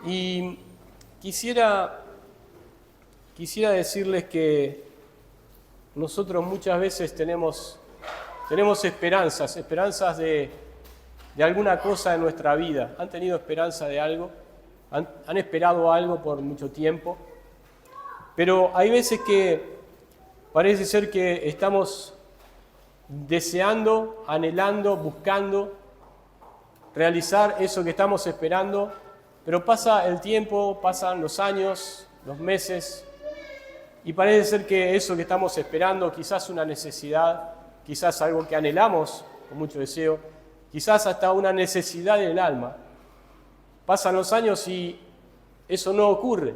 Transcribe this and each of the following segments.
Y quisiera decirles que nosotros muchas veces tenemos esperanzas de alguna cosa en nuestra vida. ¿Han tenido esperanza de algo? ¿Han esperado algo por mucho tiempo? Pero hay veces que parece ser que estamos deseando, anhelando, buscando realizar eso que estamos esperando, pero pasa el tiempo, pasan los años, los meses, y parece ser que eso que estamos esperando, quizás una necesidad, quizás algo que anhelamos con mucho deseo, quizás hasta una necesidad del alma. Pasan los años y eso no ocurre,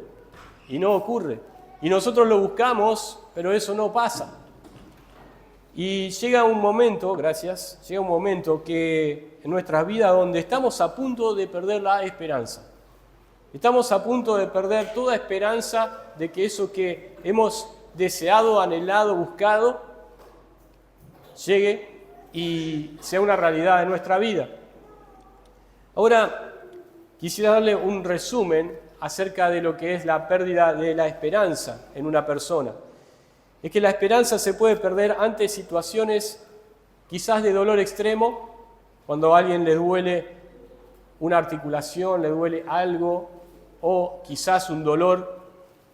y no ocurre. Y nosotros lo buscamos, pero eso no pasa. Y llega un momento, llega un momento que en nuestras vidas donde estamos a punto de perder la esperanza. Estamos a punto de perder toda esperanza de que eso que hemos deseado, anhelado, buscado, llegue y sea una realidad en nuestra vida. Ahora, quisiera darle un resumen acerca de lo que es la pérdida de la esperanza en una persona. Es que la esperanza se puede perder ante situaciones quizás de dolor extremo, cuando a alguien le duele una articulación, le duele algo, o quizás un dolor,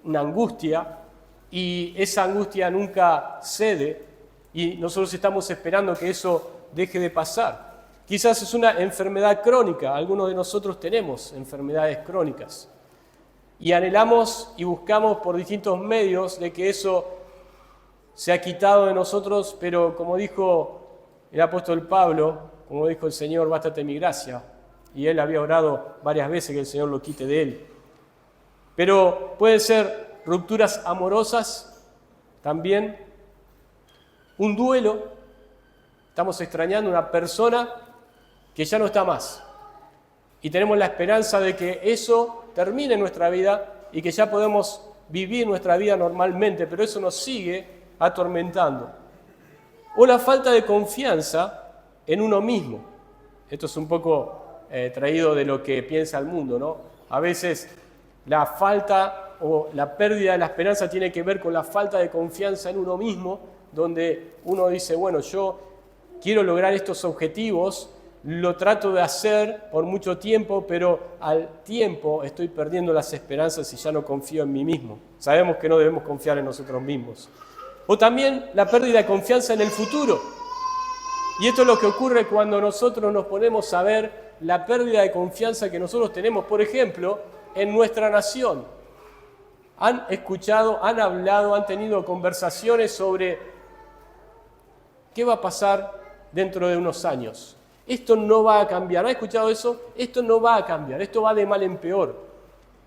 una angustia, y esa angustia nunca cede, y nosotros estamos esperando que eso deje de pasar. Quizás es una enfermedad crónica, algunos de nosotros tenemos enfermedades crónicas, y anhelamos y buscamos por distintos medios de que eso se ha quitado de nosotros, pero como dijo el apóstol Pablo, como dijo el Señor, bástate mi gracia, y él había orado varias veces que el Señor lo quite de él. Pero pueden ser rupturas amorosas también, un duelo, estamos extrañando a una persona que ya no está más, y tenemos la esperanza de que eso termine en nuestra vida y que ya podemos vivir nuestra vida normalmente, pero eso nos sigue atormentando. O la falta de confianza en uno mismo. Esto es un poco traído de lo que piensa el mundo, ¿no? A veces la falta o la pérdida de la esperanza tiene que ver con la falta de confianza en uno mismo, donde uno dice, bueno, yo quiero lograr estos objetivos, lo trato de hacer por mucho tiempo, pero al tiempo estoy perdiendo las esperanzas y ya no confío en mí mismo. Sabemos que no debemos confiar en nosotros mismos. O también la pérdida de confianza en el futuro. Y esto es lo que ocurre cuando nosotros nos ponemos a ver la pérdida de confianza que nosotros tenemos, por ejemplo, en nuestra nación. Han escuchado, han hablado, han tenido conversaciones sobre qué va a pasar dentro de unos años. Esto no va a cambiar. ¿Han escuchado eso? Esto no va a cambiar. Esto va de mal en peor.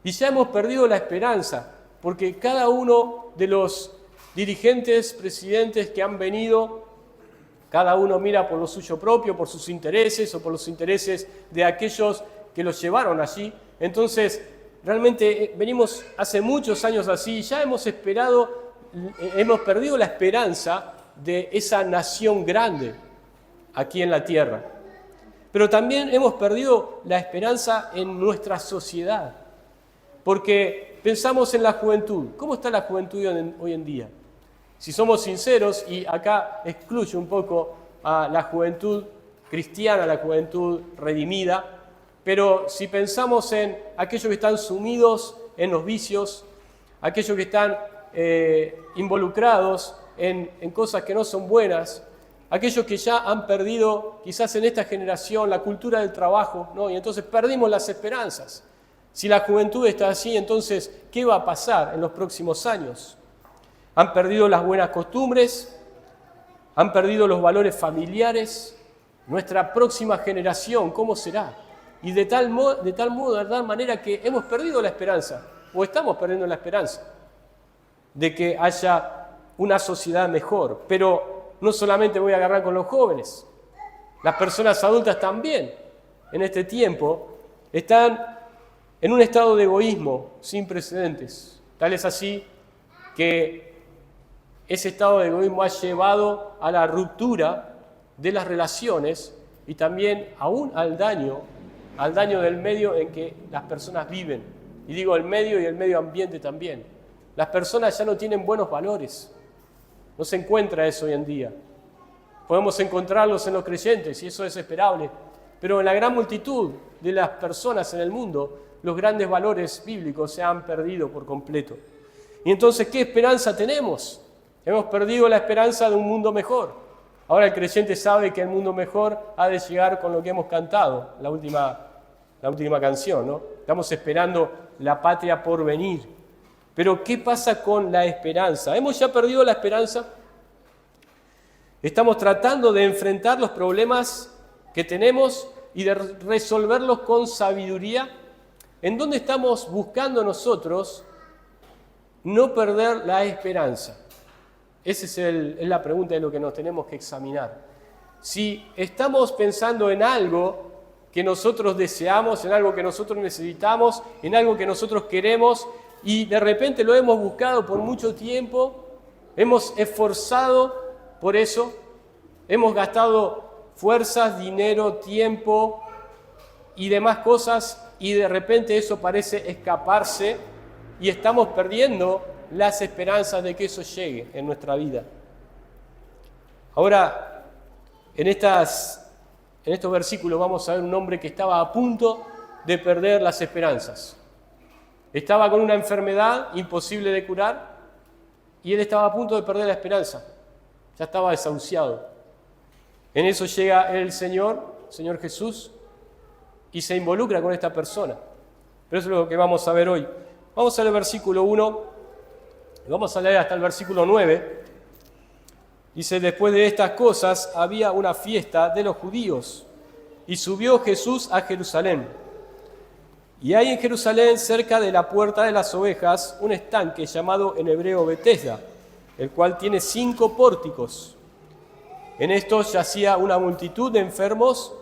Y ya hemos perdido la esperanza, porque cada uno de los dirigentes, presidentes que han venido, cada uno mira por lo suyo propio, por sus intereses o por los intereses de aquellos que los llevaron allí. Entonces, realmente venimos hace muchos años así, ya hemos perdido la esperanza de esa nación grande aquí en la tierra. Pero también hemos perdido la esperanza en nuestra sociedad, porque pensamos en la juventud. ¿Cómo está la juventud hoy en día? Si somos sinceros, y acá excluyo un poco a la juventud cristiana, la juventud redimida, pero si pensamos en aquellos que están sumidos en los vicios, aquellos que están involucrados en cosas que no son buenas, aquellos que ya han perdido, quizás en esta generación, la cultura del trabajo, ¿no? Y entonces perdimos las esperanzas. Si la juventud está así, entonces, ¿qué va a pasar en los próximos años? Han perdido las buenas costumbres, han perdido los valores familiares. Nuestra próxima generación, ¿cómo será? Y de tal manera que hemos perdido la esperanza, o estamos perdiendo la esperanza, de que haya una sociedad mejor. Pero no solamente voy a agarrar con los jóvenes, las personas adultas también, en este tiempo, están en un estado de egoísmo sin precedentes. Tal es así que ese estado de egoísmo ha llevado a la ruptura de las relaciones y también aún al daño al daño del medio en que las personas viven. Y digo el medio y el medio ambiente también. Las personas ya no tienen buenos valores. No se encuentra eso hoy en día. Podemos encontrarlos en los creyentes y eso es esperable. Pero en la gran multitud de las personas en el mundo, los grandes valores bíblicos se han perdido por completo. Y entonces, ¿qué esperanza tenemos? Hemos perdido la esperanza de un mundo mejor. Ahora el creyente sabe que el mundo mejor ha de llegar con lo que hemos cantado, la última canción, ¿no? Estamos esperando la patria por venir. Pero ¿qué pasa con la esperanza? ¿Hemos ya perdido la esperanza? Estamos tratando de enfrentar los problemas que tenemos y de resolverlos con sabiduría. ¿En dónde estamos buscando nosotros no perder la esperanza? Esa es la pregunta de lo que nos tenemos que examinar. Si estamos pensando en algo que nosotros deseamos, en algo que nosotros necesitamos, en algo que nosotros queremos, y de repente lo hemos buscado por mucho tiempo, hemos esforzado por eso, hemos gastado fuerzas, dinero, tiempo y demás cosas, y de repente eso parece escaparse y estamos perdiendo las esperanzas de que eso llegue en nuestra vida. Ahora, en estos versículos vamos a ver un hombre que estaba a punto de perder las esperanzas. Estaba con una enfermedad imposible de curar y él estaba a punto de perder la esperanza. Ya estaba desahuciado. En eso llega el Señor Jesús, y se involucra con esta persona. Pero eso es lo que vamos a ver hoy. Vamos al versículo 1, y vamos a leer hasta el versículo 9. Dice: después de estas cosas había una fiesta de los judíos, y subió Jesús a Jerusalén. Y hay en Jerusalén, cerca de la puerta de las ovejas, un estanque llamado en hebreo Betesda, el cual tiene 5 pórticos. En estos yacía una multitud de enfermos,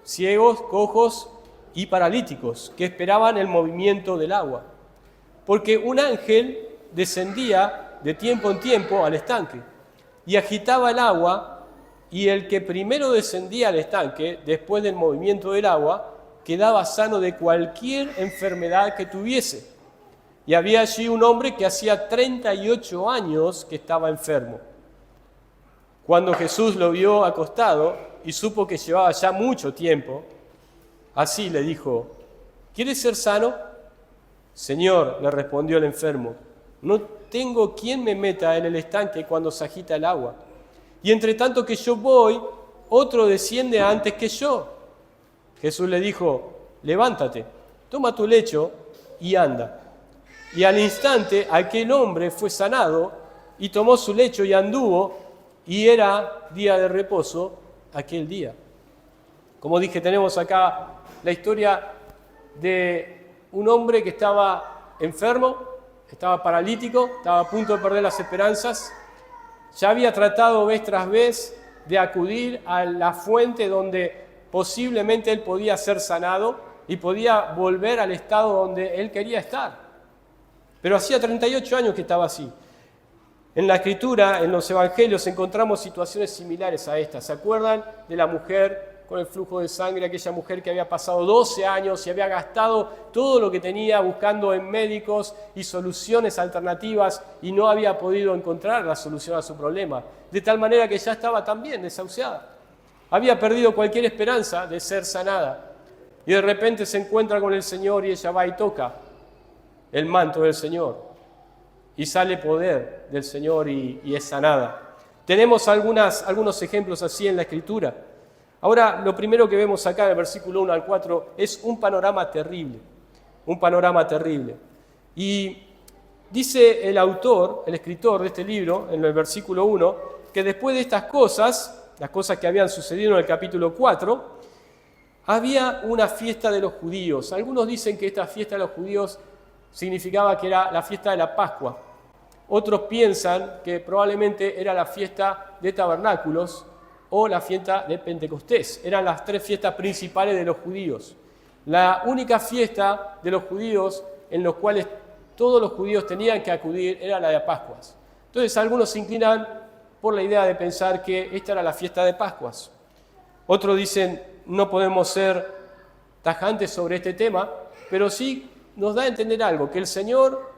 ciegos, cojos y paralíticos, que esperaban el movimiento del agua. Porque un ángel descendía de tiempo en tiempo al estanque y agitaba el agua, y el que primero descendía al estanque, después del movimiento del agua, quedaba sano de cualquier enfermedad que tuviese. Y había allí un hombre que hacía 38 años que estaba enfermo. Cuando Jesús lo vio acostado y supo que llevaba ya mucho tiempo, así le dijo: ¿quieres ser sano? Señor, le respondió el enfermo, no tengo quien me meta en el estanque cuando se agita el agua. Y entre tanto que yo voy, otro desciende antes que yo. Jesús le dijo: levántate, toma tu lecho y anda. Y al instante aquel hombre fue sanado y tomó su lecho y anduvo, y era día de reposo aquel día. Como dije, tenemos acá la historia de un hombre que estaba enfermo, estaba paralítico, estaba a punto de perder las esperanzas. Ya había tratado vez tras vez de acudir a la fuente donde posiblemente él podía ser sanado y podía volver al estado donde él quería estar. Pero hacía 38 años que estaba así. En la Escritura, en los Evangelios, encontramos situaciones similares a esta. ¿Se acuerdan de la mujer con el flujo de sangre? Aquella mujer que había pasado 12 años y había gastado todo lo que tenía buscando en médicos y soluciones alternativas y no había podido encontrar la solución a su problema. De tal manera que ya estaba también desahuciada. Había perdido cualquier esperanza de ser sanada. Y de repente se encuentra con el Señor y ella va y toca el manto del Señor. Y sale poder del Señor y es sanada. Tenemos algunos ejemplos así en la Escritura. Ahora, lo primero que vemos acá en el versículo 1 al 4 es un panorama terrible. Un panorama terrible. Y dice el autor, el escritor de este libro, en el versículo 1, que después de estas cosas, las cosas que habían sucedido en el capítulo 4, había una fiesta de los judíos. Algunos dicen que esta fiesta de los judíos significaba que era la fiesta de la Pascua. Otros piensan que probablemente era la fiesta de tabernáculos o la fiesta de Pentecostés. Eran las 3 fiestas principales de los judíos. La única fiesta de los judíos en los cuales todos los judíos tenían que acudir era la de Pascuas. Entonces algunos se inclinan por la idea de pensar que esta era la fiesta de Pascuas. Otros dicen: no podemos ser tajantes sobre este tema, pero sí nos da a entender algo, que el Señor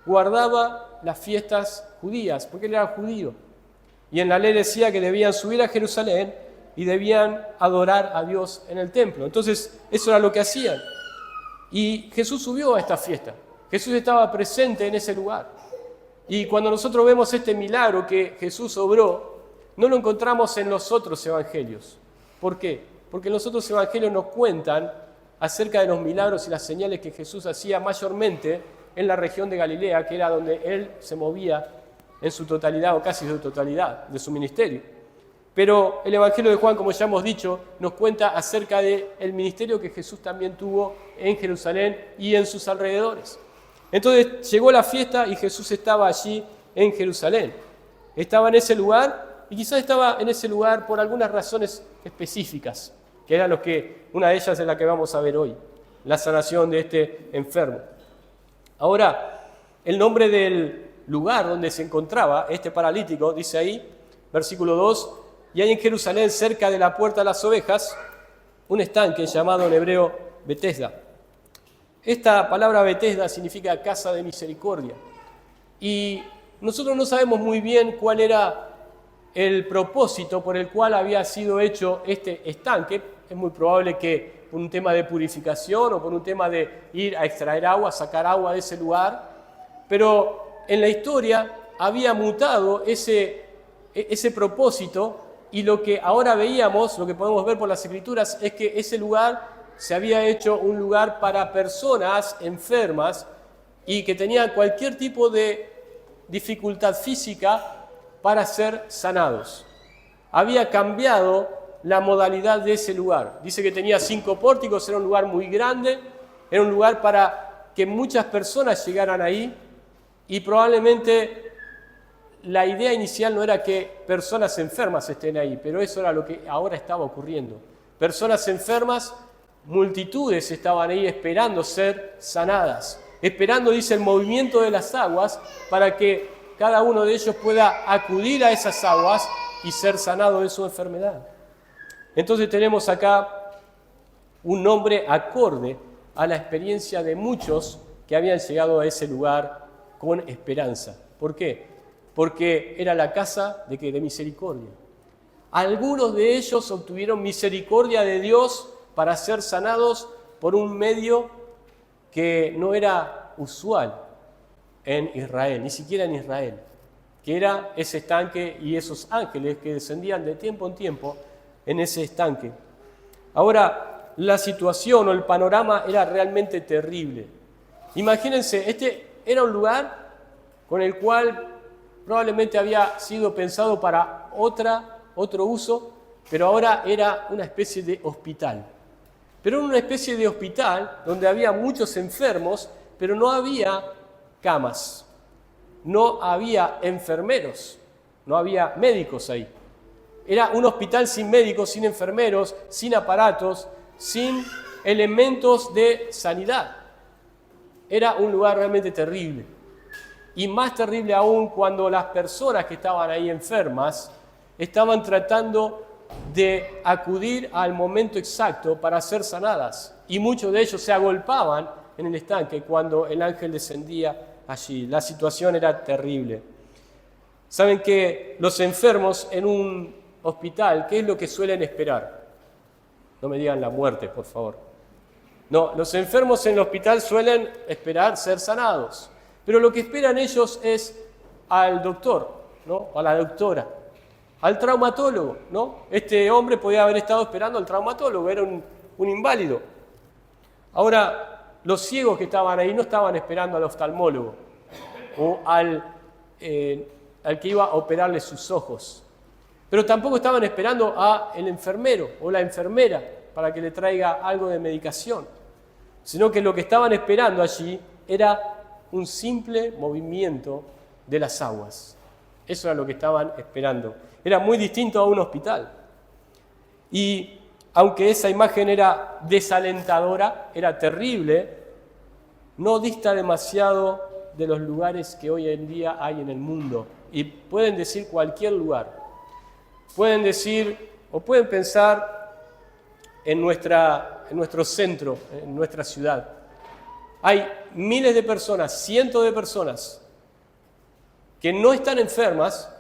guardaba las fiestas judías, porque Él era judío. Y en la ley decía que debían subir a Jerusalén y debían adorar a Dios en el templo. Entonces, eso era lo que hacían. Y Jesús subió a esta fiesta. Jesús estaba presente en ese lugar. Y cuando nosotros vemos este milagro que Jesús obró, no lo encontramos en los otros evangelios. ¿Por qué? Porque los otros evangelios nos cuentan acerca de los milagros y las señales que Jesús hacía mayormente en la región de Galilea, que era donde Él se movía en su totalidad o casi su totalidad de su ministerio. Pero el Evangelio de Juan, como ya hemos dicho, nos cuenta acerca del ministerio que Jesús también tuvo en Jerusalén y en sus alrededores. Entonces llegó la fiesta y Jesús estaba allí en Jerusalén. Estaba en ese lugar y quizás estaba en ese lugar por algunas razones específicas, que era una de ellas es la que vamos a ver hoy, la sanación de este enfermo. Ahora, el nombre del lugar donde se encontraba este paralítico, dice ahí, versículo 2, y hay en Jerusalén, cerca de la puerta de las ovejas, un estanque llamado en hebreo Betesda. Esta palabra Betesda significa casa de misericordia. Y nosotros no sabemos muy bien cuál era el propósito por el cual había sido hecho este estanque. Es muy probable que por un tema de purificación o por un tema de ir a extraer agua, sacar agua de ese lugar. Pero en la historia había mutado ese propósito. Y lo que ahora veíamos, lo que podemos ver por las Escrituras, es que ese lugar se había hecho un lugar para personas enfermas y que tenían cualquier tipo de dificultad física para ser sanados. Había cambiado la modalidad de ese lugar. Dice que tenía 5 pórticos, era un lugar muy grande, era un lugar para que muchas personas llegaran ahí y probablemente la idea inicial no era que personas enfermas estén ahí, pero eso era lo que ahora estaba ocurriendo. Personas enfermas, multitudes estaban ahí esperando ser sanadas, esperando, dice, el movimiento de las aguas para que cada uno de ellos pueda acudir a esas aguas y ser sanado de su enfermedad. Entonces tenemos acá un nombre acorde a la experiencia de muchos que habían llegado a ese lugar con esperanza. ¿Por qué? Porque era la casa de misericordia. Algunos de ellos obtuvieron misericordia de Dios para ser sanados por un medio que no era usual en Israel, ni siquiera en Israel, que era ese estanque y esos ángeles que descendían de tiempo en tiempo en ese estanque. Ahora, la situación o el panorama era realmente terrible. Imagínense, este era un lugar con el cual probablemente había sido pensado para otro uso, pero ahora era una especie de hospital. Pero era una especie de hospital donde había muchos enfermos, pero no había camas, no había enfermeros, no había médicos ahí. Era un hospital sin médicos, sin enfermeros, sin aparatos, sin elementos de sanidad. Era un lugar realmente terrible. Y más terrible aún cuando las personas que estaban ahí enfermas estaban tratando de acudir al momento exacto para ser sanadas. Y muchos de ellos se agolpaban en el estanque cuando el ángel descendía allí. La situación era terrible. Saben que los enfermos en un hospital, ¿qué es lo que suelen esperar? No me digan la muerte, por favor. No, los enfermos en el hospital suelen esperar ser sanados. Pero lo que esperan ellos es al doctor, ¿no? A la doctora, al traumatólogo, ¿no? Este hombre podía haber estado esperando al traumatólogo, era un inválido. Ahora, los ciegos que estaban ahí no estaban esperando al oftalmólogo o al que iba a operarle sus ojos. Pero tampoco estaban esperando al enfermero o la enfermera para que le traiga algo de medicación, sino que lo que estaban esperando allí era un simple movimiento de las aguas. Eso era lo que estaban esperando. Era muy distinto a un hospital. Y aunque esa imagen era desalentadora, era terrible, no dista demasiado de los lugares que hoy en día hay en el mundo. Y pueden decir cualquier lugar. Pueden decir o pueden pensar en nuestra en nuestro centro, en nuestra ciudad. Hay miles de personas, cientos de personas que no están enfermas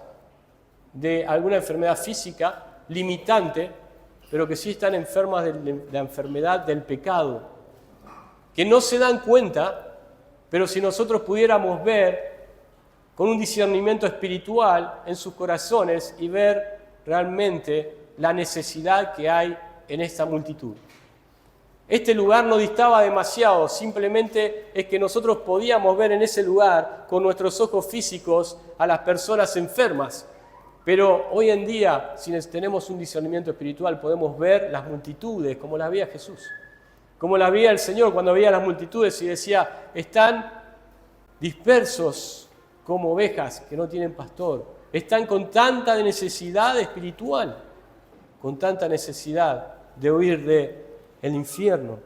de alguna enfermedad física limitante, pero que sí están enfermas de la enfermedad del pecado, que no se dan cuenta, pero si nosotros pudiéramos ver con un discernimiento espiritual en sus corazones y ver realmente la necesidad que hay en esta multitud. Este lugar no distaba demasiado, simplemente es que nosotros podíamos ver en ese lugar con nuestros ojos físicos a las personas enfermas. Pero hoy en día, si tenemos un discernimiento espiritual, podemos ver las multitudes como las veía Jesús, como las veía el Señor cuando veía las multitudes y decía, están dispersos como ovejas que no tienen pastor, están con tanta necesidad espiritual, con tanta necesidad de huir del infierno.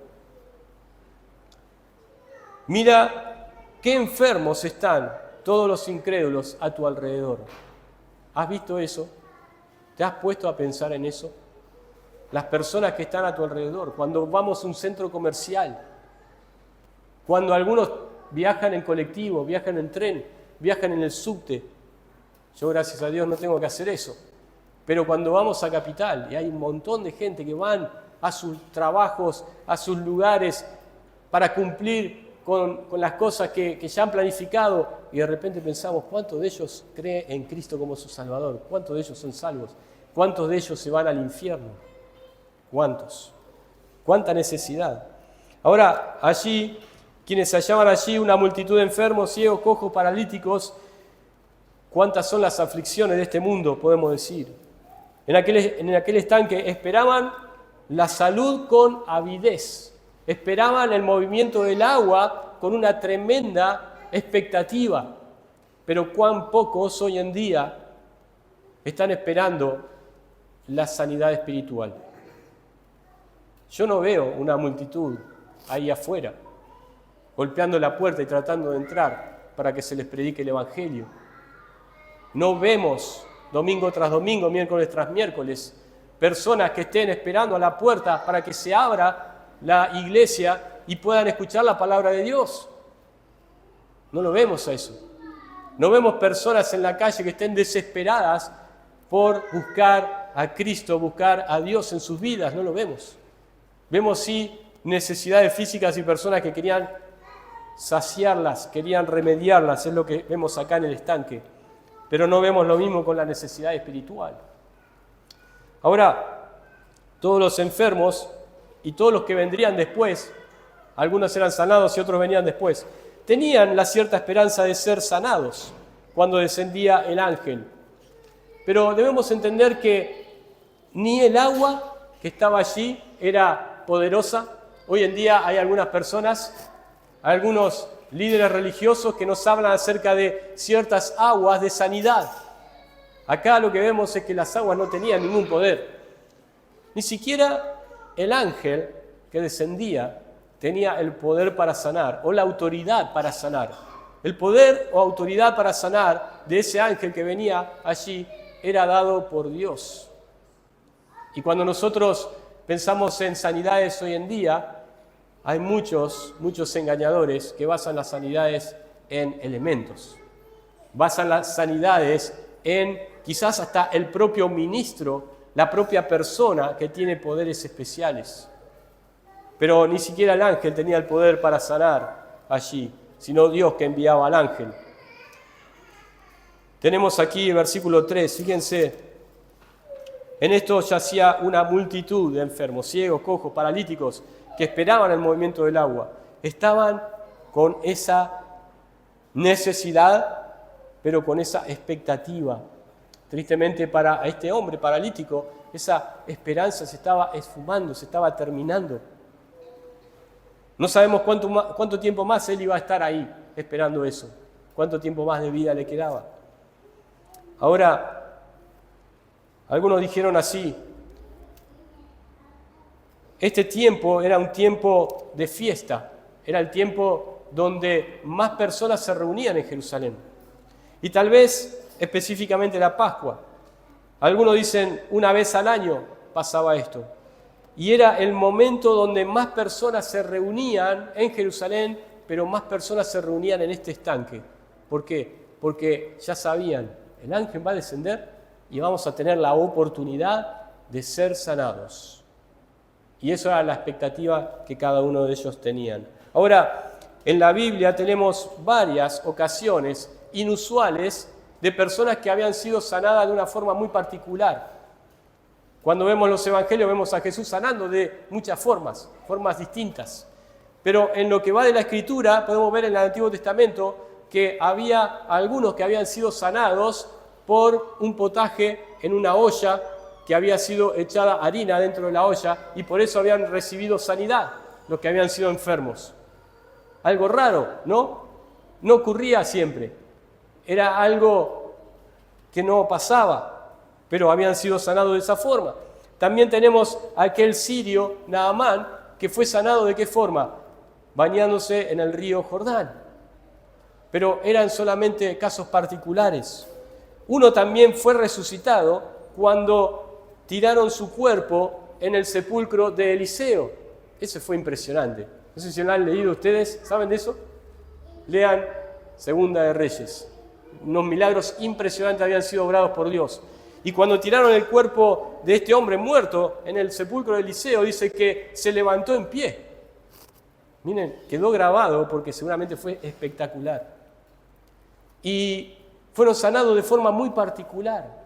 Mira qué enfermos están todos los incrédulos a tu alrededor. ¿Has visto eso? ¿Te has puesto a pensar en eso? Las personas que están a tu alrededor, cuando vamos a un centro comercial, cuando algunos viajan en colectivo, viajan en tren, viajan en el subte. Yo, gracias a Dios, no tengo que hacer eso. Pero cuando vamos a Capital y hay un montón de gente que van a sus trabajos, a sus lugares para cumplir con las cosas que ya han planificado y de repente pensamos, ¿cuántos de ellos creen en Cristo como su Salvador? ¿Cuántos de ellos son salvos? ¿Cuántos de ellos se van al infierno? ¿Cuántos? ¿Cuánta necesidad? Ahora, allí, quienes se hallaban allí, una multitud de enfermos, ciegos, cojos, paralíticos, ¿cuántas son las aflicciones de este mundo, podemos decir? En aquel estanque esperaban la salud con avidez, esperaban el movimiento del agua con una tremenda expectativa, pero cuán pocos hoy en día están esperando la sanidad espiritual. Yo no veo una multitud ahí afuera, golpeando la puerta y tratando de entrar para que se les predique el Evangelio. No vemos domingo tras domingo, miércoles tras miércoles, personas que estén esperando a la puerta para que se abra la iglesia y puedan escuchar la palabra de Dios. No lo vemos a eso. No vemos personas en la calle que estén desesperadas por buscar a Cristo, buscar a Dios en sus vidas. No lo vemos. Vemos sí necesidades físicas y personas que querían saciarlas, querían remediarlas, es lo que vemos acá en el estanque. Pero no vemos lo mismo con la necesidad espiritual. Ahora, todos los enfermos y todos los que vendrían después, algunos eran sanados y otros venían después, tenían la cierta esperanza de ser sanados cuando descendía el ángel. Pero debemos entender que ni el agua que estaba allí era poderosa. Hoy en día hay algunas personas, algunos líderes religiosos que nos hablan acerca de ciertas aguas de sanidad. Acá lo que vemos es que las aguas no tenían ningún poder. Ni siquiera el ángel que descendía tenía el poder para sanar o la autoridad para sanar. El poder o autoridad para sanar de ese ángel que venía allí era dado por Dios. Y cuando nosotros pensamos en sanidades hoy en día, hay muchos engañadores que basan las sanidades en elementos. Basan las sanidades en quizás hasta el propio ministro, la propia persona que tiene poderes especiales. Pero ni siquiera el ángel tenía el poder para sanar allí, sino Dios que enviaba al ángel. Tenemos aquí el versículo 3, fíjense. En esto yacía una multitud de enfermos, ciegos, cojos, paralíticos, que esperaban el movimiento del agua. Estaban con esa necesidad, pero con esa expectativa. Tristemente para este hombre paralítico, esa esperanza se estaba esfumando, se estaba terminando. No sabemos cuánto tiempo más él iba a estar ahí esperando eso, cuánto tiempo más de vida le quedaba. Ahora, algunos dijeron así, este tiempo era un tiempo de fiesta, era el tiempo donde más personas se reunían en Jerusalén. Y tal vez específicamente la Pascua. Algunos dicen una vez al año pasaba esto. y era el momento donde más personas se reunían en Jerusalén, pero más personas se reunían en este estanque. ¿Por qué? Porque ya sabían, el ángel va a descender y vamos a tener la oportunidad de ser sanados. Y eso era la expectativa que cada uno de ellos tenían. Ahora, en la Biblia tenemos varias ocasiones inusuales de personas que habían sido sanadas de una forma muy particular. Cuando vemos los evangelios vemos a Jesús sanando de muchas formas distintas. Pero en lo que va de la Escritura podemos ver en el Antiguo Testamento que había algunos que habían sido sanados por un potaje en una olla que había sido echada harina dentro de la olla y por eso habían recibido sanidad los que habían sido enfermos. Algo raro, ¿no? No ocurría siempre. Era algo que no pasaba, pero habían sido sanados de esa forma. También tenemos a aquel sirio, Naamán, que fue sanado ¿de qué forma? Bañándose en el río Jordán. Pero eran solamente casos particulares. Uno también fue resucitado cuando tiraron su cuerpo en el sepulcro de Eliseo. Eso fue impresionante. No sé si lo han leído ustedes, ¿saben de eso? Lean Segunda de Reyes. Unos milagros impresionantes habían sido obrados por Dios. Y cuando tiraron el cuerpo de este hombre muerto en el sepulcro de Eliseo, dice que se levantó en pie. Miren, quedó grabado porque seguramente fue espectacular. Y fueron sanados de forma muy particular.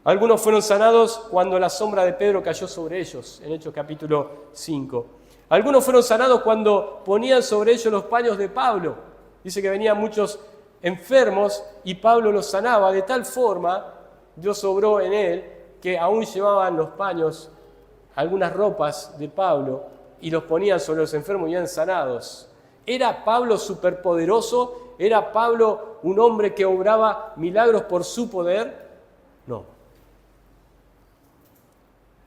Algunos fueron sanados cuando la sombra de Pedro cayó sobre ellos, en Hechos capítulo 5. Algunos fueron sanados cuando ponían sobre ellos los paños de Pablo. Dice que venían muchos enfermos y Pablo los sanaba de tal forma, Dios obró en él, que aún llevaban los paños, algunas ropas de Pablo, y los ponían sobre los enfermos y eran sanados. ¿Era Pablo superpoderoso? ¿Era Pablo un hombre que obraba milagros por su poder? No.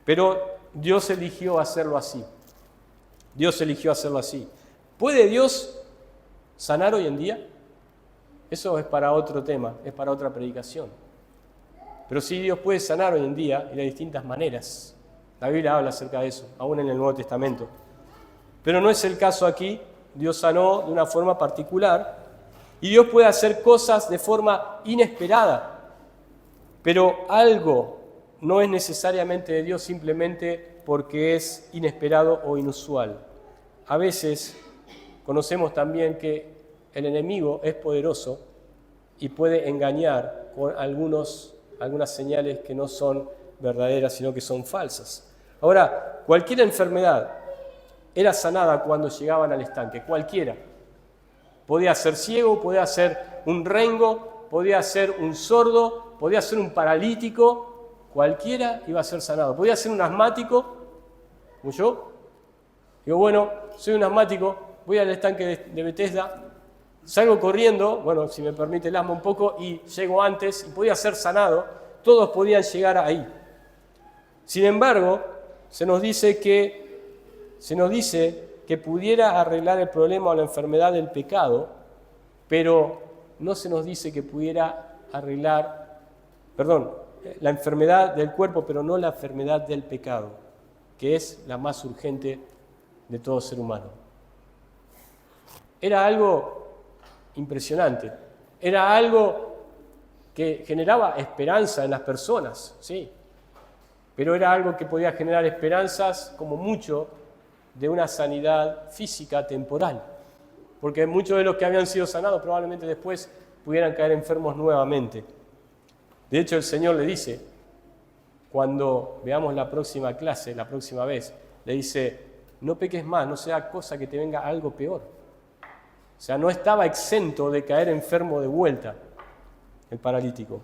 Pero Dios eligió hacerlo así. Dios eligió hacerlo así. ¿Puede Dios sanar hoy en día? Eso es para otro tema, es para otra predicación. Pero sí, Dios puede sanar hoy en día y de distintas maneras. La Biblia habla acerca de eso, aún en el Nuevo Testamento. Pero no es el caso aquí. Dios sanó de una forma particular y Dios puede hacer cosas de forma inesperada. Pero algo no es necesariamente de Dios simplemente porque es inesperado o inusual. A veces conocemos también que el enemigo es poderoso y puede engañar con algunas señales que no son verdaderas, sino que son falsas. Ahora, cualquier enfermedad era sanada cuando llegaban al estanque, cualquiera. Podía ser ciego, podía ser un rengo, podía ser un sordo, podía ser un paralítico, cualquiera iba a ser sanado. Podía ser un asmático, como yo. Digo, bueno, soy un asmático, voy al estanque de Bethesda, salgo corriendo, bueno, si me permite el asma un poco, y llego antes y podía ser sanado. Todos podían llegar ahí. Sin embargo, se nos dice que pudiera arreglar el problema o la enfermedad del pecado, pero no se nos dice que pudiera arreglar, la enfermedad del cuerpo, pero no la enfermedad del pecado, que es la más urgente de todo ser humano. Era algo impresionante, era algo que generaba esperanza en las personas, sí, pero era algo que podía generar esperanzas como mucho de una sanidad física temporal, porque muchos de los que habían sido sanados probablemente después pudieran caer enfermos nuevamente. De hecho, el Señor le dice, cuando veamos la próxima clase, la próxima vez, le dice, no peques más, no sea cosa que te venga algo peor. O sea, no estaba exento de caer enfermo de vuelta, el paralítico.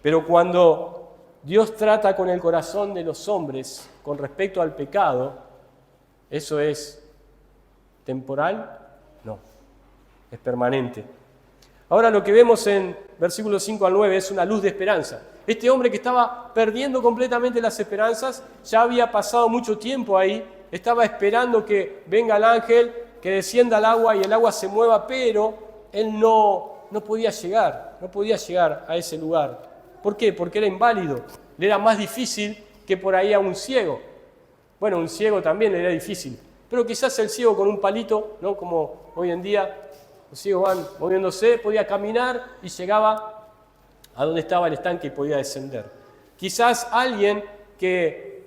Pero cuando Dios trata con el corazón de los hombres con respecto al pecado, ¿eso es temporal? No, es permanente. Ahora lo que vemos en versículos 5 al 9 es una luz de esperanza. Este hombre que estaba perdiendo completamente las esperanzas, ya había pasado mucho tiempo ahí, estaba esperando que venga el ángel, que descienda el agua y el agua se mueva, pero él no podía llegar a ese lugar. ¿Por qué? Porque era inválido, le era más difícil que por ahí a un ciego. Bueno, un ciego también le era difícil, pero quizás el ciego con un palito, ¿no? Como hoy en día los ciegos van moviéndose, podía caminar y llegaba a donde estaba el estanque y podía descender. Quizás alguien que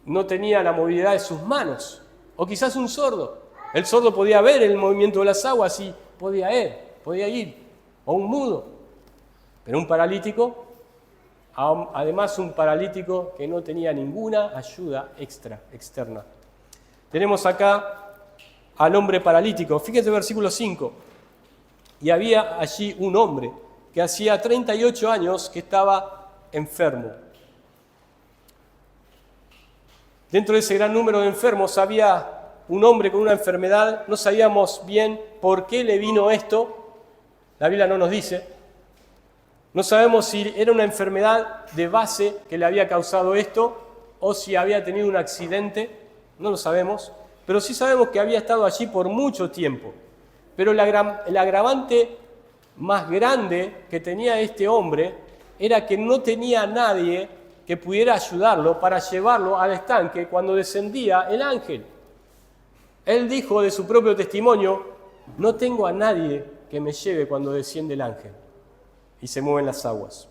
no tenía la movilidad de sus manos, o quizás un sordo. El sordo podía ver el movimiento de las aguas y podía ir, o un mudo. Pero un paralítico, además un paralítico que no tenía ninguna ayuda externa. Tenemos acá al hombre paralítico. Fíjate el versículo 5. Y había allí un hombre que hacía 38 años que estaba enfermo. Dentro de ese gran número de enfermos había un hombre con una enfermedad. No sabíamos bien por qué le vino esto. La Biblia no nos dice. No sabemos si era una enfermedad de base que le había causado esto o si había tenido un accidente. No lo sabemos. Pero sí sabemos que había estado allí por mucho tiempo. Pero el agravante más grande que tenía este hombre era que no tenía a nadie que pudiera ayudarlo para llevarlo al estanque cuando descendía el ángel. Él dijo de su propio testimonio: no tengo a nadie que me lleve cuando desciende el ángel y se mueven las aguas.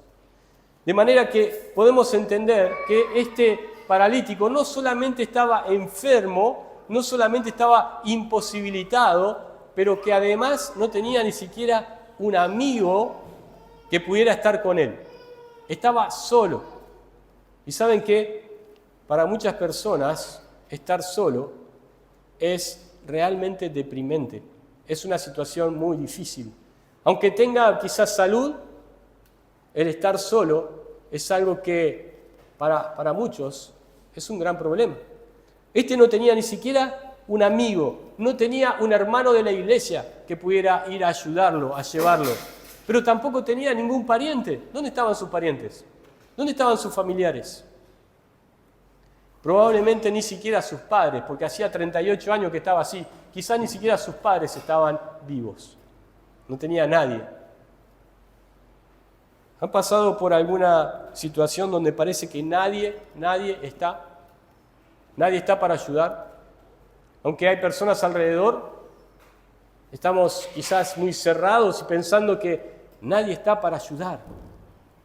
De manera que podemos entender que este paralítico no solamente estaba enfermo, no solamente estaba imposibilitado, pero que además no tenía ni siquiera un amigo que pudiera estar con él. Estaba solo. Y saben que para muchas personas estar solo es realmente deprimente. Es una situación muy difícil. Aunque tenga quizás salud, el estar solo es algo que para muchos es un gran problema. Este no tenía ni siquiera un amigo, no tenía un hermano de la iglesia que pudiera ir a ayudarlo, a llevarlo, pero tampoco tenía ningún pariente. ¿Dónde estaban sus parientes? ¿Dónde estaban sus familiares? Probablemente ni siquiera sus padres, porque hacía 38 años que estaba así. Quizás ni siquiera sus padres estaban vivos. No tenía a nadie. ¿Han pasado por alguna situación donde parece que nadie está para ayudar? Aunque hay personas alrededor, estamos quizás muy cerrados y pensando que nadie está para ayudar.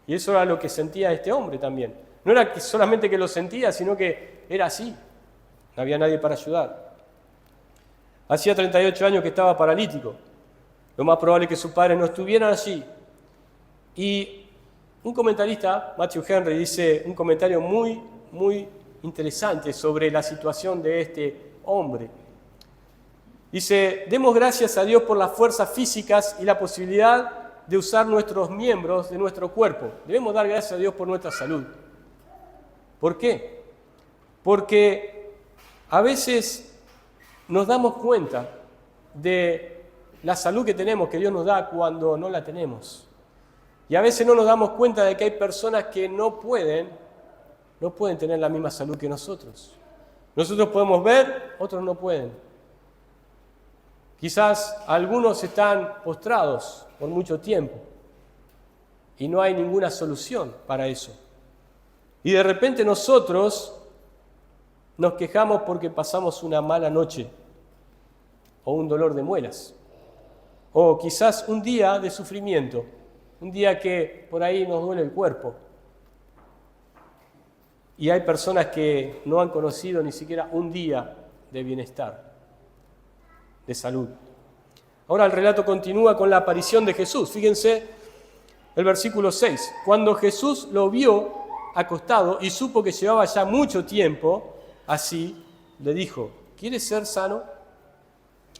Y eso era lo que sentía este hombre también. No era que solamente que lo sentía, sino que era así. No había nadie para ayudar. Hacía 38 años que estaba paralítico. Lo más probable es que sus padres no estuvieran allí. Y un comentarista, Matthew Henry, dice un comentario muy, muy interesante sobre la situación de este hombre. Dice: demos gracias a Dios por las fuerzas físicas y la posibilidad de usar nuestros miembros de nuestro cuerpo. Debemos dar gracias a Dios por nuestra salud. ¿Por qué? Porque a veces nos damos cuenta de la salud que tenemos, que Dios nos da cuando no la tenemos. Y a veces no nos damos cuenta de que hay personas que no pueden tener la misma salud que nosotros. Nosotros podemos ver, otros no pueden. Quizás algunos están postrados por mucho tiempo y no hay ninguna solución para eso. Y de repente nosotros nos quejamos porque pasamos una mala noche o un dolor de muelas o quizás un día de sufrimiento, un día que por ahí nos duele el cuerpo. Y hay personas que no han conocido ni siquiera un día de bienestar, de salud. Ahora el relato continúa con la aparición de Jesús. Fíjense el versículo 6. Cuando Jesús lo vio acostado y supo que llevaba ya mucho tiempo así, le dijo: ¿quieres ser sano?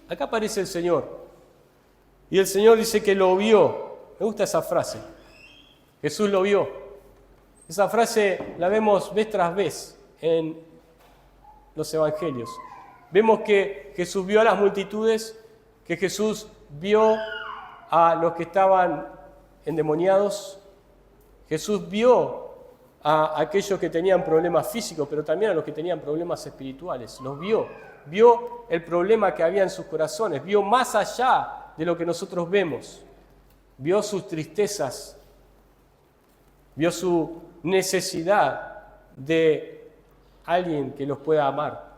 Acá aparece el Señor. Y el Señor dice que lo vio. Me gusta esa frase. Jesús lo vio. Esa frase la vemos vez tras vez en los evangelios. Vemos que Jesús vio a las multitudes, que Jesús vio a los que estaban endemoniados. Jesús vio a aquellos que tenían problemas físicos, pero también a los que tenían problemas espirituales. Los vio. Vio el problema que había en sus corazones. Vio más allá de lo que nosotros vemos. Vio sus tristezas. Vio su necesidad de alguien que los pueda amar.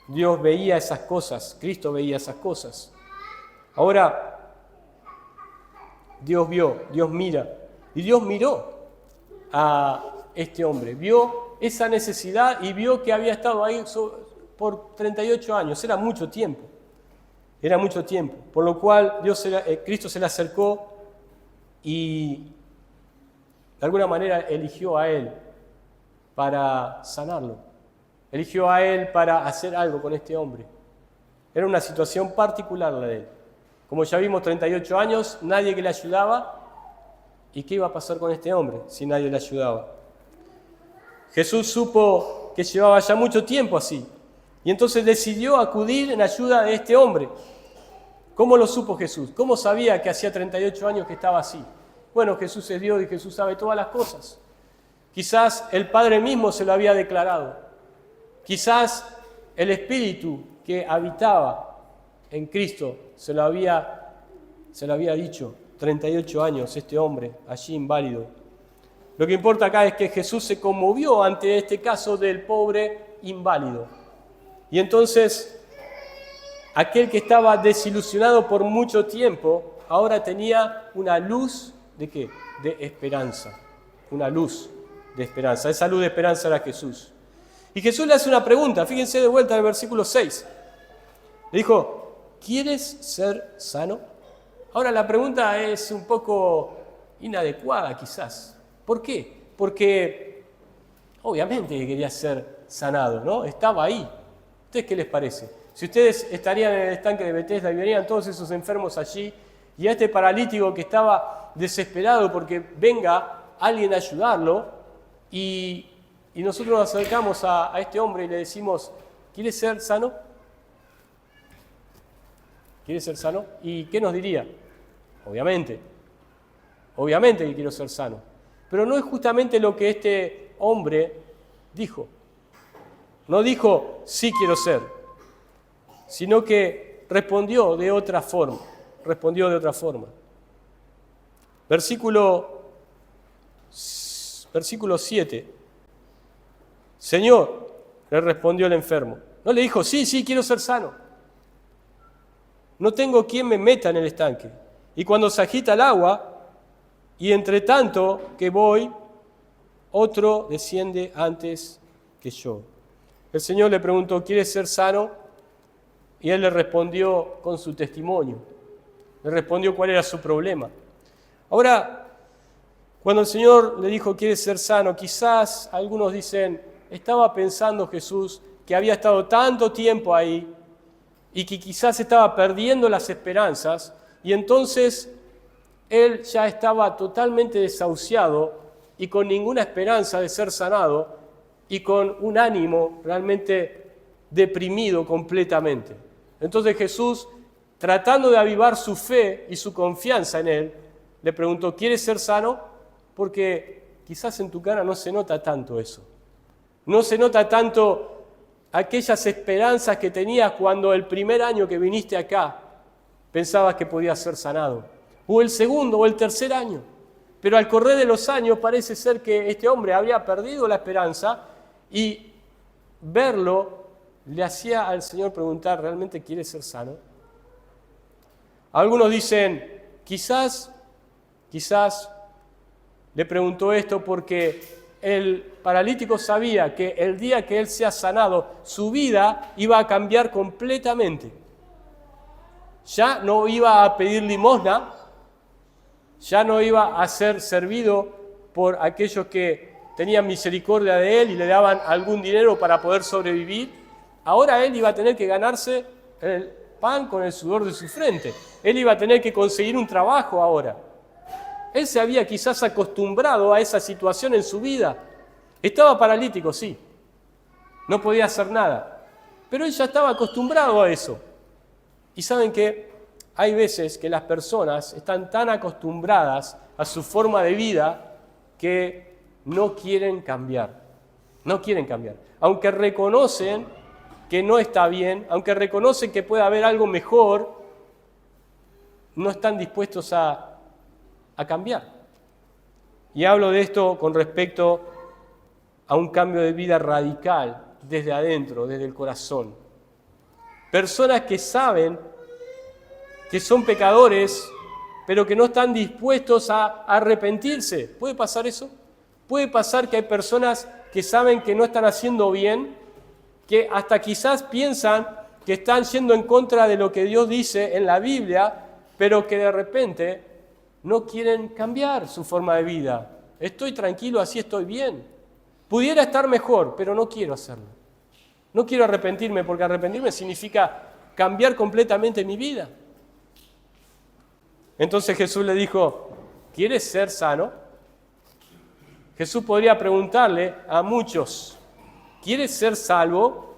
Dios veía esas cosas, Cristo veía esas cosas. Ahora, Dios vio, Dios mira, y Dios miró a este hombre, vio esa necesidad y vio que había estado ahí por 38 años, era mucho tiempo, por lo cual Cristo se le acercó y de alguna manera eligió a él para sanarlo, eligió a él para hacer algo con este hombre. Era una situación particular la de él. Como ya vimos, 38 años, nadie que le ayudaba. ¿Y qué iba a pasar con este hombre si nadie le ayudaba? Jesús supo que llevaba ya mucho tiempo así, y entonces decidió acudir en ayuda de este hombre. ¿Cómo lo supo Jesús? ¿Cómo sabía que hacía 38 años que estaba así? Bueno, Jesús es Dios y Jesús sabe todas las cosas. Quizás el Padre mismo se lo había declarado. Quizás el Espíritu que habitaba en Cristo se lo había dicho. 38 años este hombre, allí inválido. Lo que importa acá es que Jesús se conmovió ante este caso del pobre inválido. Y entonces, aquel que estaba desilusionado por mucho tiempo, ahora tenía una luz ¿de qué? De esperanza. Una luz de esperanza. Esa luz de esperanza era Jesús. Y Jesús le hace una pregunta, fíjense de vuelta en el versículo 6. Le dijo, ¿quieres ser sano? Ahora la pregunta es un poco inadecuada quizás. ¿Por qué? Porque obviamente quería ser sanado, ¿no? Estaba ahí. ¿Ustedes qué les parece? Si ustedes estarían en el estanque de Betesda y verían todos esos enfermos allí y a este paralítico que estaba desesperado porque venga alguien a ayudarlo y nosotros nos acercamos a este hombre y le decimos, ¿quieres ser sano? ¿Quieres ser sano? ¿Y qué nos diría? Obviamente que quiero ser sano. Pero no es justamente lo que este hombre dijo. No dijo, sí quiero ser, sino que respondió de otra forma. Versículo 7. Señor, le respondió el enfermo. No le dijo, sí, quiero ser sano. No tengo quien me meta en el estanque. Y cuando se agita el agua, y entre tanto que voy, otro desciende antes que yo. El Señor le preguntó, ¿quieres ser sano? Y él le respondió con su testimonio. Le respondió cuál era su problema. Ahora, cuando el Señor le dijo, ¿quieres ser sano? Quizás algunos dicen, estaba pensando Jesús que había estado tanto tiempo ahí y que quizás estaba perdiendo las esperanzas y entonces él ya estaba totalmente desahuciado y con ninguna esperanza de ser sanado y con un ánimo realmente deprimido completamente. Entonces Jesús, tratando de avivar su fe y su confianza en él, le preguntó, ¿quieres ser sano? Porque quizás en tu cara no se nota tanto eso. No se nota tanto aquellas esperanzas que tenías cuando el primer año que viniste acá pensabas que podías ser sanado. O el segundo o el tercer año. Pero al correr de los años parece ser que este hombre había perdido la esperanza y verlo le hacía al Señor preguntar, ¿realmente quieres ser sano? Algunos dicen, quizás le preguntó esto porque el paralítico sabía que el día que él sea sanado, su vida iba a cambiar completamente. Ya no iba a pedir limosna, ya no iba a ser servido por aquellos que tenían misericordia de él y le daban algún dinero para poder sobrevivir. Ahora él iba a tener que ganarse el pan con el sudor de su frente. Él iba a tener que conseguir un trabajo ahora. Él se había quizás acostumbrado a esa situación en su vida. Estaba paralítico, sí. No podía hacer nada. Pero él ya estaba acostumbrado a eso. Y saben que hay veces que las personas están tan acostumbradas a su forma de vida que no quieren cambiar. No quieren cambiar. Aunque reconocen que no está bien, aunque reconocen que puede haber algo mejor, no están dispuestos a cambiar. Y hablo de esto con respecto a un cambio de vida radical desde adentro, desde el corazón. Personas que saben que son pecadores, pero que no están dispuestos a arrepentirse. ¿Puede pasar eso? Puede pasar que hay personas que saben que no están haciendo bien, que hasta quizás piensan que están yendo en contra de lo que Dios dice en la Biblia, pero que de repente no quieren cambiar su forma de vida. Estoy tranquilo, así estoy bien. Pudiera estar mejor, pero no quiero hacerlo. No quiero arrepentirme, porque arrepentirme significa cambiar completamente mi vida. Entonces Jesús le dijo, ¿quieres ser sano? Jesús podría preguntarle a muchos, ¿quieres ser salvo?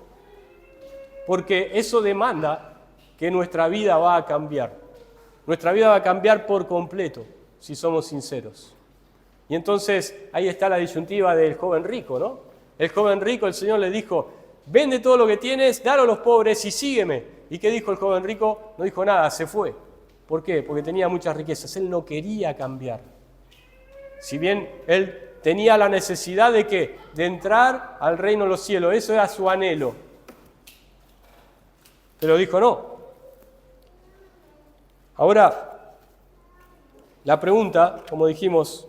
Porque eso demanda que nuestra vida va a cambiar. Nuestra vida va a cambiar por completo, si somos sinceros. Y entonces ahí está la disyuntiva del joven rico, ¿no? El joven rico, el Señor le dijo, vende todo lo que tienes, dalo a los pobres y sígueme. ¿Y qué dijo el joven rico? No dijo nada, se fue. ¿Por qué? Porque tenía muchas riquezas. Él no quería cambiar. Si bien él tenía la necesidad de ¿qué? De entrar al reino de los cielos. Eso era su anhelo. Pero dijo no. Ahora, la pregunta, como dijimos,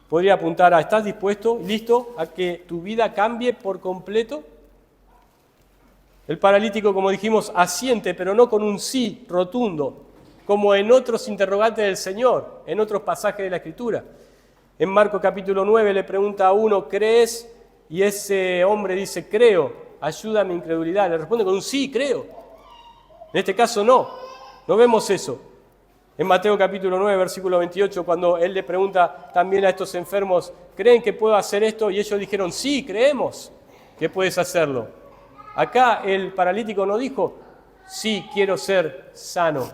podría apuntar a ¿estás dispuesto, listo, a que tu vida cambie por completo? El paralítico, como dijimos, asiente, pero no con un sí rotundo, como en otros interrogantes del Señor, en otros pasajes de la Escritura. En Marcos capítulo 9 le pregunta a uno, ¿crees? Y ese hombre dice, creo, ayuda a mi incredulidad. Le responde con un sí, creo. En este caso no vemos eso. En Mateo capítulo 9, versículo 28, cuando él le pregunta también a estos enfermos, ¿creen que puedo hacer esto? Y ellos dijeron, sí, creemos que puedes hacerlo. Acá el paralítico no dijo, sí, quiero ser sano,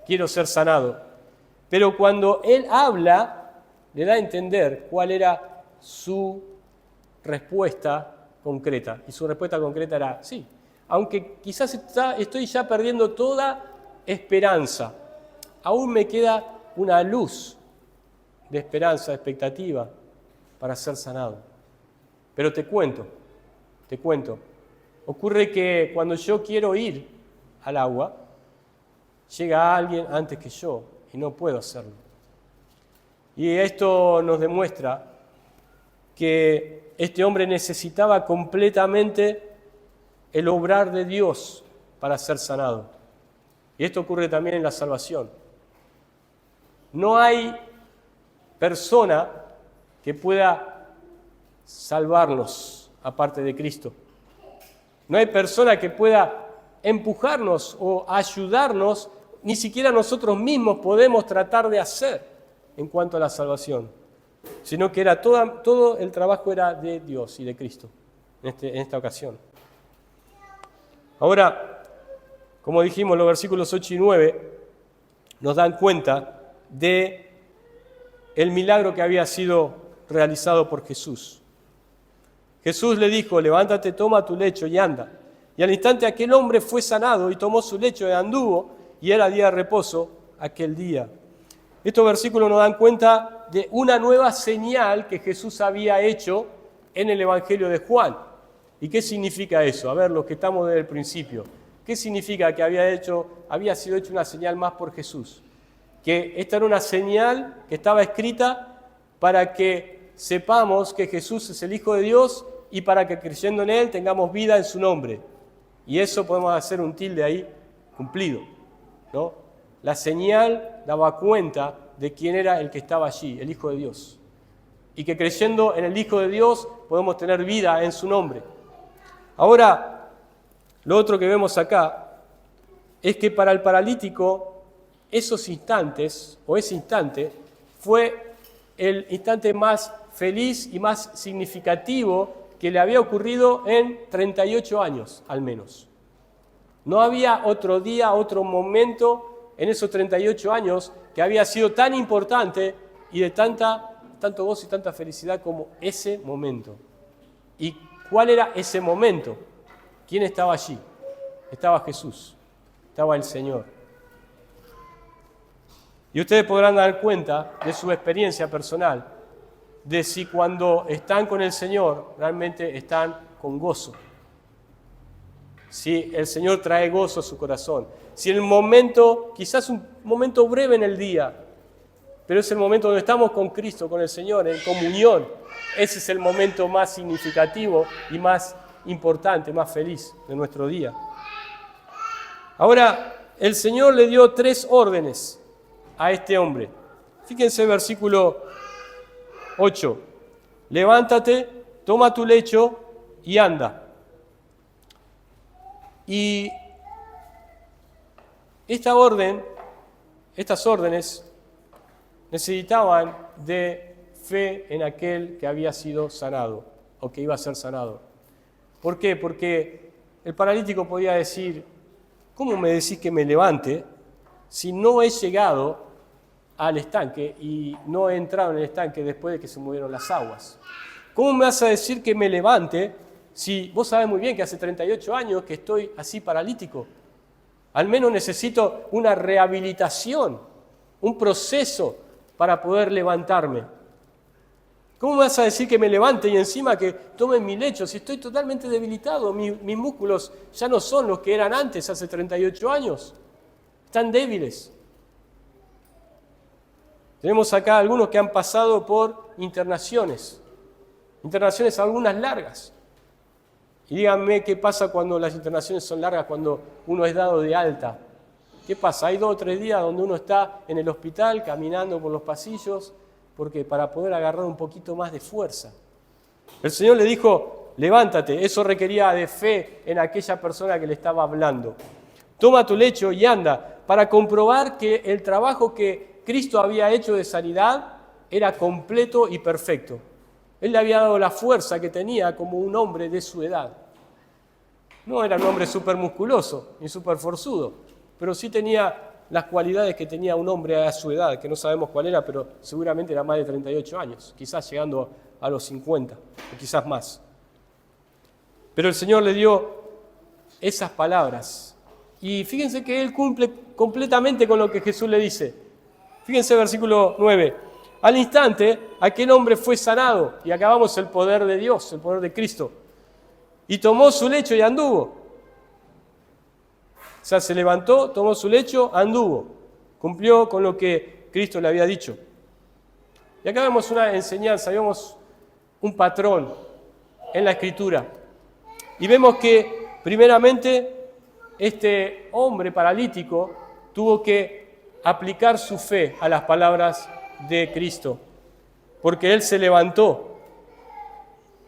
quiero ser sanado. Pero cuando él habla, le da a entender cuál era su respuesta concreta. Y su respuesta concreta era sí. Aunque quizás estoy ya perdiendo toda esperanza, aún me queda una luz de esperanza, de expectativa para ser sanado. Pero te cuento. Ocurre que cuando yo quiero ir al agua, llega alguien antes que yo y no puedo hacerlo. Y esto nos demuestra que este hombre necesitaba completamente el obrar de Dios para ser sanado. Y esto ocurre también en la salvación. No hay persona que pueda salvarnos aparte de Cristo. No hay persona que pueda empujarnos o ayudarnos, ni siquiera nosotros mismos podemos tratar de hacer en cuanto a la salvación, sino que era todo el trabajo era de Dios y de Cristo en esta ocasión. Ahora, como dijimos, los versículos 8 y 9 nos dan cuenta de el milagro que había sido realizado por Jesús. Jesús le dijo, levántate, toma tu lecho y anda. Y al instante aquel hombre fue sanado y tomó su lecho y anduvo, y era día de reposo aquel día. Estos versículos nos dan cuenta de una nueva señal que Jesús había hecho en el Evangelio de Juan. ¿Y qué significa eso? A ver, los que estamos desde el principio. ¿Qué significa que había sido hecho una señal más por Jesús? Que esta era una señal que estaba escrita para que sepamos que Jesús es el Hijo de Dios y para que creyendo en Él tengamos vida en su nombre. Y eso podemos hacer un tilde ahí cumplido, ¿no? La señal daba cuenta de quién era el que estaba allí, el Hijo de Dios. Y que creyendo en el Hijo de Dios podemos tener vida en su nombre. Ahora, lo otro que vemos acá es que para el paralítico esos instantes, o ese instante, fue el instante más feliz y más significativo que le había ocurrido en 38 años, al menos. No había otro día, otro momento en esos 38 años que había sido tan importante y de tanto gozo y tanta felicidad como ese momento. ¿Y cuál era ese momento? ¿Quién estaba allí? Estaba Jesús, estaba el Señor. Y ustedes podrán dar cuenta de su experiencia personal, de si cuando están con el Señor realmente están con gozo, si el Señor trae gozo a su corazón, si el momento, quizás un momento breve en el día, pero es el momento donde estamos con Cristo, con el Señor, en comunión, ese es el momento más significativo y más importante, más feliz de nuestro día. Ahora, el Señor le dio 3 órdenes a este hombre. Fíjense versículo 8. Levántate, toma tu lecho y anda. Y estas órdenes necesitaban de fe en aquel que había sido sanado o que iba a ser sanado. ¿Por qué? Porque el paralítico podía decir, ¿cómo me decís que me levante si no he llegado al estanque y no he entrado en el estanque después de que se movieron las aguas? ¿Cómo me vas a decir que me levante si vos sabés muy bien que hace 38 años que estoy así paralítico? Al menos necesito una rehabilitación, un proceso para poder levantarme. ¿Cómo me vas a decir que me levante y encima que tome mi lecho si estoy totalmente debilitado? Mis músculos ya no son los que eran antes, hace 38 años. Están débiles. Tenemos acá algunos que han pasado por internaciones algunas largas. Y díganme qué pasa cuando las internaciones son largas, cuando uno es dado de alta. ¿Qué pasa? Hay 2 o 3 días donde uno está en el hospital caminando por los pasillos, porque para poder agarrar un poquito más de fuerza. El Señor le dijo, levántate, eso requería de fe en aquella persona que le estaba hablando. Toma tu lecho y anda, para comprobar que el trabajo que Cristo había hecho de sanidad era completo y perfecto. Él le había dado la fuerza que tenía como un hombre de su edad. No era un hombre súper musculoso ni súper forzudo, pero sí tenía las cualidades que tenía un hombre a su edad, que no sabemos cuál era, pero seguramente era más de 38 años, quizás llegando a los 50, o quizás más. Pero el Señor le dio esas palabras. Y fíjense que Él cumple completamente con lo que Jesús le dice. Fíjense versículo 9. Al instante, aquel hombre fue sanado, y acabamos el poder de Dios, el poder de Cristo. Y tomó su lecho y anduvo. O sea, se levantó, tomó su lecho, anduvo. Cumplió con lo que Cristo le había dicho. Y acá vemos una enseñanza, vemos un patrón en la Escritura. Y vemos que, primeramente, este hombre paralítico tuvo que aplicar su fe a las palabras de Cristo, porque él se levantó.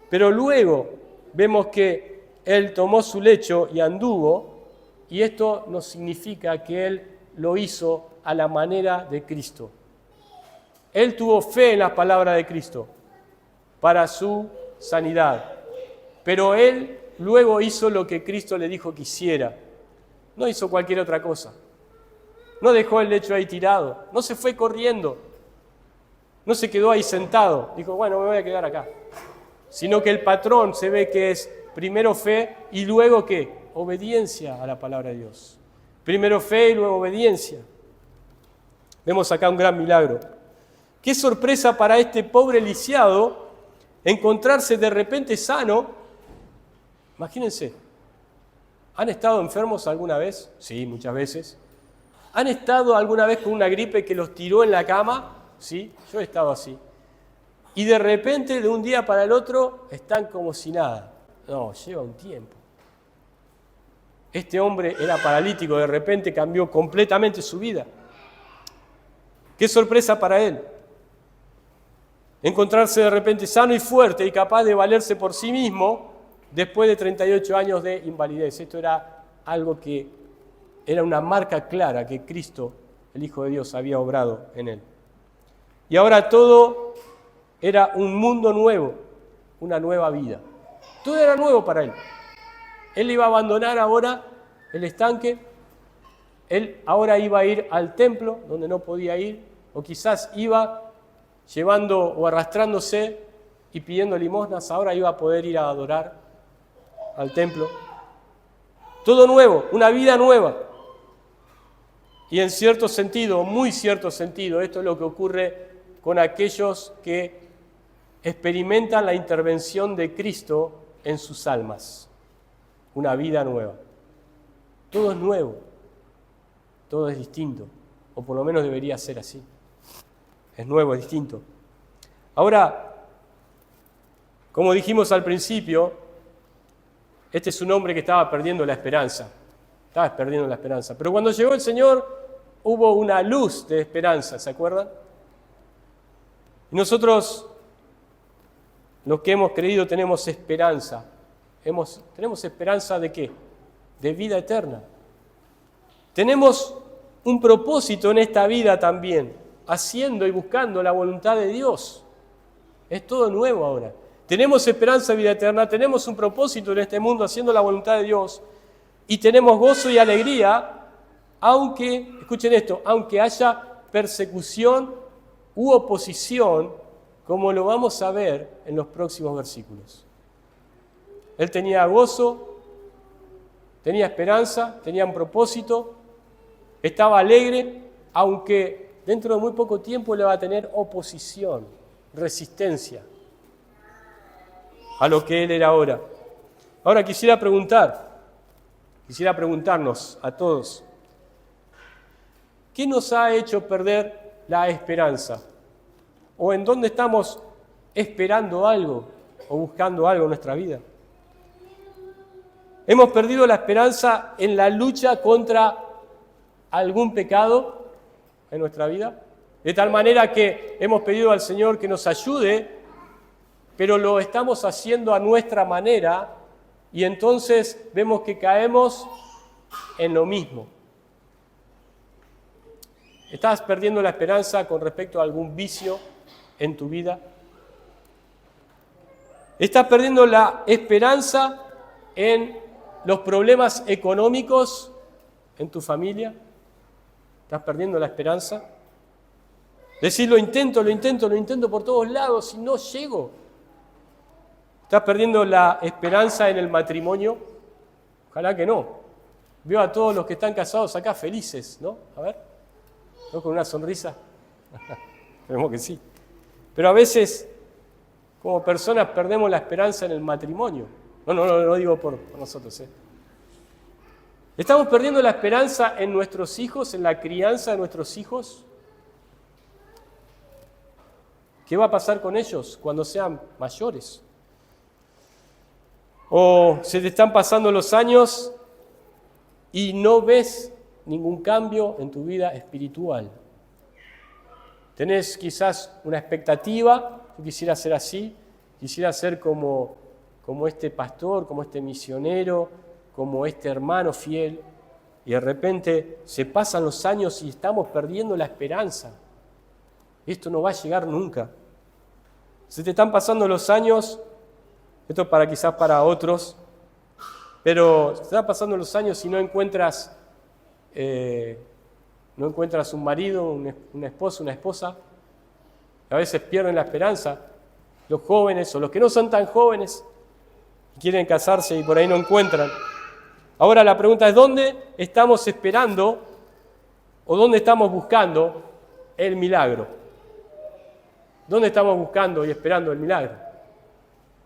Pero luego vemos que él tomó su lecho y anduvo, y esto nos significa que él lo hizo a la manera de Cristo. Él tuvo fe en las palabras de Cristo para su sanidad, pero él luego hizo lo que Cristo le dijo que hiciera. No hizo cualquier otra cosa. No dejó el lecho ahí tirado, no se fue corriendo, no se quedó ahí sentado, dijo, bueno, me voy a quedar acá. Sino que el patrón se ve que es primero fe y luego ¿qué? Obediencia a la palabra de Dios. Primero fe y luego obediencia. Vemos acá un gran milagro. Qué sorpresa para este pobre lisiado encontrarse de repente sano. Imagínense, ¿han estado enfermos alguna vez? Sí, muchas veces. ¿Han estado alguna vez con una gripe que los tiró en la cama? Sí, yo he estado así. Y de repente, de un día para el otro, están como si nada. No, lleva un tiempo. Este hombre era paralítico, de repente cambió completamente su vida. Qué sorpresa para él. Encontrarse de repente sano y fuerte y capaz de valerse por sí mismo después de 38 años de invalidez. Esto era algo que era una marca clara que Cristo, el Hijo de Dios, había obrado en él. Y ahora todo era un mundo nuevo, una nueva vida. Todo era nuevo para él. Él iba a abandonar ahora el estanque, él ahora iba a ir al templo donde no podía ir, o quizás iba llevando o arrastrándose y pidiendo limosnas, ahora iba a poder ir a adorar al templo. Todo nuevo, una vida nueva. Y en cierto sentido, muy cierto sentido, esto es lo que ocurre con aquellos que experimentan la intervención de Cristo en sus almas. Una vida nueva. todo es nuevo, todo es distinto, o por lo menos debería ser así. Es nuevo, es distinto. Ahora, como dijimos al principio, este es un hombre que estaba perdiendo la esperanza. Estaba perdiendo la esperanza. Pero cuando llegó el Señor, hubo una luz de esperanza, ¿se acuerdan? Y nosotros, los que hemos creído, tenemos esperanza. ¿Tenemos esperanza de qué? De vida eterna. Tenemos un propósito en esta vida también, haciendo y buscando la voluntad de Dios. Es todo nuevo ahora. Tenemos esperanza de vida eterna, tenemos un propósito en este mundo haciendo la voluntad de Dios y tenemos gozo y alegría, aunque, escuchen esto, aunque haya persecución u oposición, como lo vamos a ver en los próximos versículos. Él tenía gozo, tenía esperanza, tenía un propósito, estaba alegre, aunque dentro de muy poco tiempo le va a tener oposición, resistencia a lo que él era ahora. Ahora quisiera preguntarnos a todos, ¿qué nos ha hecho perder la esperanza? ¿O en dónde estamos esperando algo o buscando algo en nuestra vida? ¿Hemos perdido la esperanza en la lucha contra algún pecado en nuestra vida? De tal manera que hemos pedido al Señor que nos ayude, pero lo estamos haciendo a nuestra manera y entonces vemos que caemos en lo mismo. ¿Estás perdiendo la esperanza con respecto a algún vicio en tu vida? ¿Estás perdiendo la esperanza en los problemas económicos en tu familia? ¿Estás perdiendo la esperanza? Decir, lo intento por todos lados y no llego. ¿Estás perdiendo la esperanza en el matrimonio? Ojalá que no. Veo a todos los que están casados acá felices, ¿no? A ver, ¿no? Con una sonrisa. Esperemos que sí. Pero a veces, como personas, perdemos la esperanza en el matrimonio. No digo por nosotros. ¿Estamos perdiendo la esperanza en nuestros hijos, en la crianza de nuestros hijos? ¿Qué va a pasar con ellos cuando sean mayores? ¿O se te están pasando los años y no ves ningún cambio en tu vida espiritual? Tenés quizás una expectativa, yo quisiera ser así, quisiera ser como este pastor, como este misionero, como este hermano fiel, y de repente se pasan los años y estamos perdiendo la esperanza. Esto no va a llegar nunca. Se te están pasando los años, esto quizás para otros, pero se te están pasando los años y no encuentras un marido, un esposo, una esposa. A veces pierden la esperanza. Los jóvenes o los que no son tan jóvenes quieren casarse y por ahí no encuentran. Ahora la pregunta es, ¿dónde estamos esperando o dónde estamos buscando el milagro? ¿Dónde estamos buscando y esperando el milagro?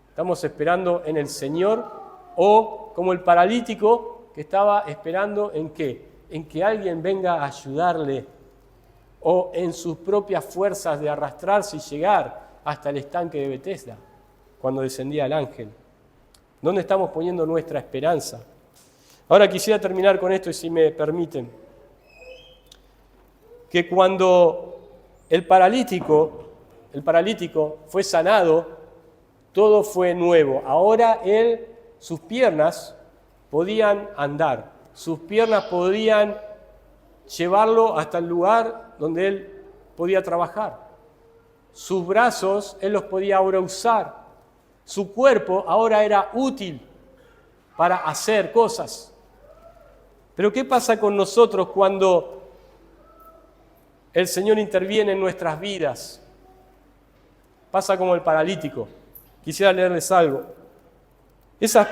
¿Estamos esperando en el Señor o como el paralítico que estaba esperando en qué? En que alguien venga a ayudarle o en sus propias fuerzas de arrastrarse y llegar hasta el estanque de Betesda cuando descendía el ángel? ¿Dónde estamos poniendo nuestra esperanza? Ahora quisiera terminar con esto y si me permiten, que cuando el paralítico fue sanado, todo fue nuevo. Ahora sus piernas podían andar, sus piernas podían llevarlo hasta el lugar donde él podía trabajar. Sus brazos, él los podía ahora usar. Su cuerpo ahora era útil para hacer cosas. Pero ¿qué pasa con nosotros cuando el Señor interviene en nuestras vidas? Pasa como el paralítico. Quisiera leerles algo. Esas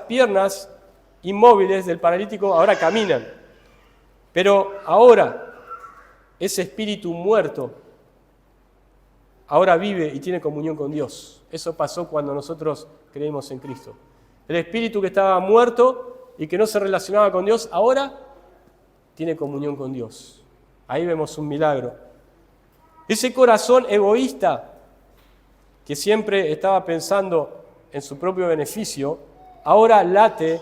piernas inmóviles del paralítico ahora caminan. Pero ahora, ese espíritu muerto, ahora vive y tiene comunión con Dios. Eso pasó cuando nosotros creímos en Cristo. El espíritu que estaba muerto, y que no se relacionaba con Dios, ahora tiene comunión con Dios. Ahí vemos un milagro. Ese corazón egoísta que siempre estaba pensando en su propio beneficio, ahora late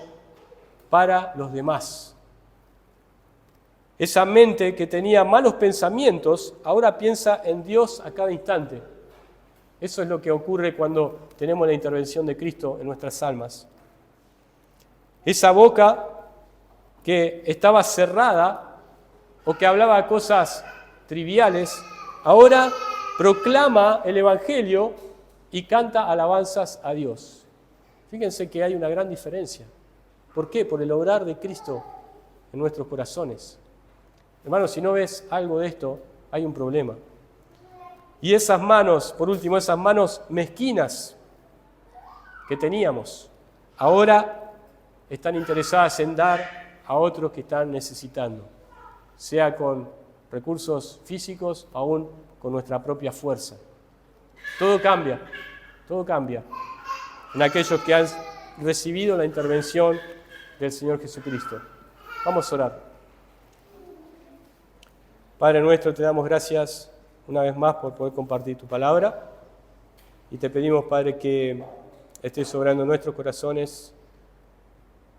para los demás. Esa mente que tenía malos pensamientos, ahora piensa en Dios a cada instante. Eso es lo que ocurre cuando tenemos la intervención de Cristo en nuestras almas. Esa boca que estaba cerrada o que hablaba cosas triviales, ahora proclama el Evangelio y canta alabanzas a Dios. Fíjense que hay una gran diferencia. ¿Por qué? Por el obrar de Cristo en nuestros corazones. Hermanos, si no ves algo de esto, hay un problema. Y esas manos, por último, esas manos mezquinas que teníamos, ahora están interesadas en dar a otros que están necesitando, sea con recursos físicos, aún con nuestra propia fuerza. Todo cambia en aquellos que han recibido la intervención del Señor Jesucristo. Vamos a orar. Padre nuestro, te damos gracias una vez más por poder compartir tu palabra y te pedimos, Padre, que estés obrando en nuestros corazones.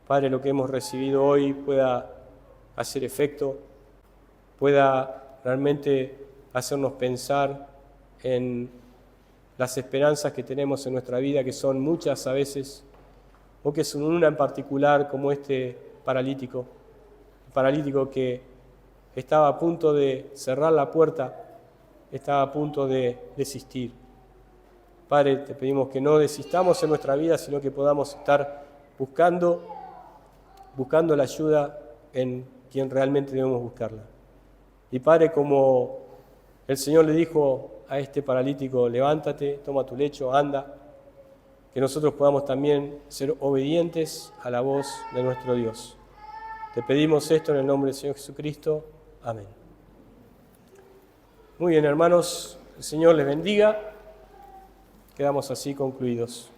Padre, lo que hemos recibido hoy pueda hacer efecto, pueda realmente hacernos pensar en las esperanzas que tenemos en nuestra vida, que son muchas a veces, o que son una en particular, como este paralítico que estaba a punto de cerrar la puerta, estaba a punto de desistir. Padre, te pedimos que no desistamos en nuestra vida, sino que podamos estar buscando la ayuda en quien realmente debemos buscarla. Y Padre, como el Señor le dijo a este paralítico, levántate, toma tu lecho, anda, que nosotros podamos también ser obedientes a la voz de nuestro Dios. Te pedimos esto en el nombre del Señor Jesucristo. Amén. Muy bien, hermanos, el Señor les bendiga. Quedamos así concluidos.